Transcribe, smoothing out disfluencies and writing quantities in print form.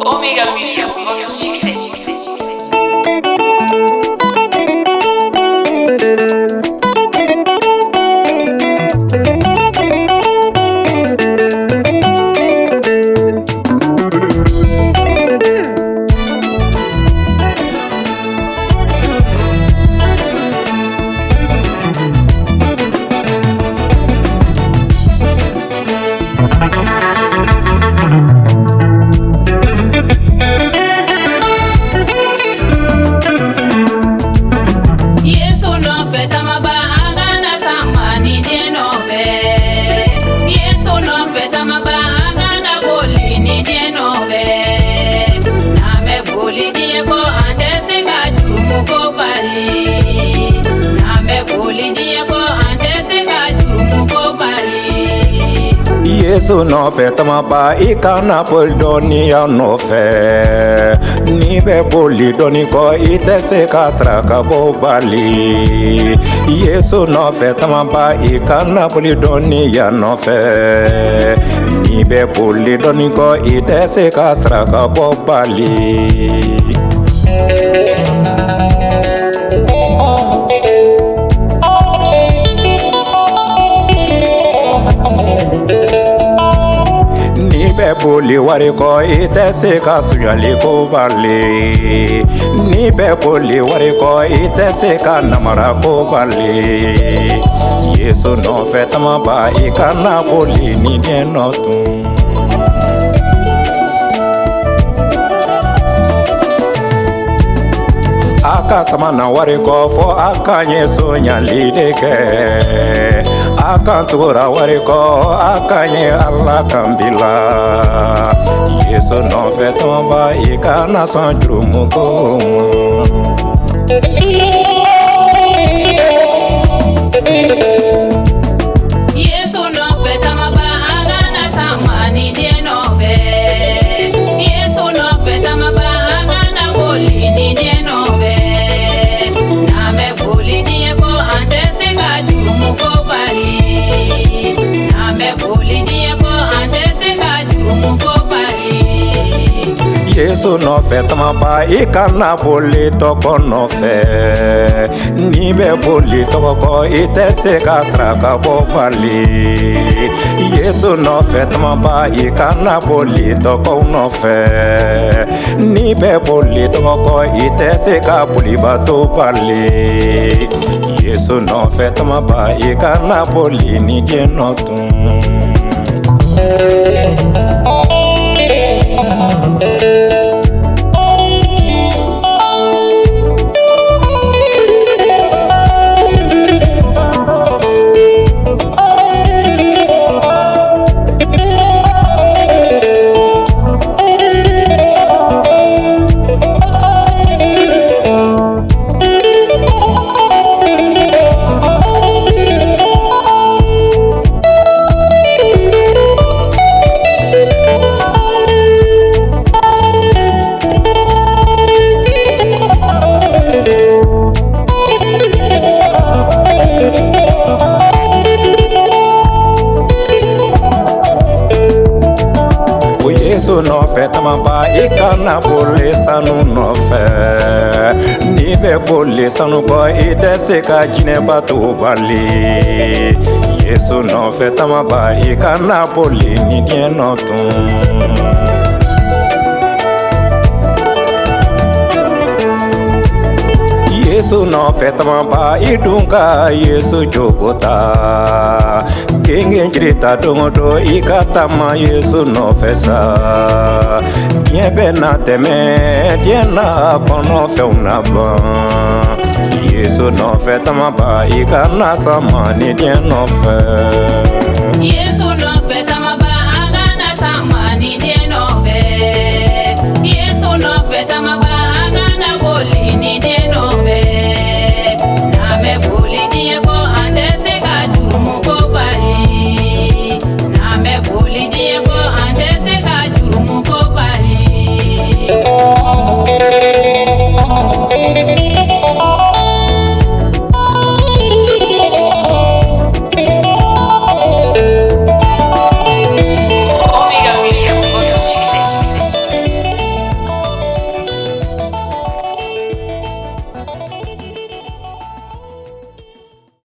Omega Music, votre succès. Yesu no fe tamaba ikana pol doni ya no fe ni be boli doni ko itese kasra ka bo bali Yesu no fe tamaba ikana poli doni ya no fe ni be boli doni ko itese kasra ka bo bali Boli wari ko itese ka sunyali ko bali ni be boli wari ko itese ka namara ko bali Yesu no fe tamaba ikana boli ni no tun aka samana wari ko fo aka Yesu nyali deke aka tura wari ko aka nye Allah kambila Yesu no fe tomba ikana son jurumu ko Yesu no fe tamaba agana samani die no fe Yesu no fe tamaba agana boli ni die no fe na me boli die ko ante se ka jurumu ko bali na me boli die ko ante se ka jurumu ko bali Yesu no fe tamaba ikana boli toko no fe ni be boli toko ko itese ka straka bo bali Yesu no fe tamaba ikana boli toko no fe ni be boli toko ko itese ka boli bato bali Yesu no fe tamaba ikana boli ni die no tun Yesu no fe tamaba ikana bole sanu no fe ni be bole sanu ko itese ka jine batu bali Yesu no fe tamaba ikana bole ni die no tun Yesu no fe tamaba idunga Yesu jogota Kenge njirita dongodo ikatama Yesu no fesa Diebe na teme diena kono fe unaba Yesu no fe tamaba ikana sama ni die no fe Yesu no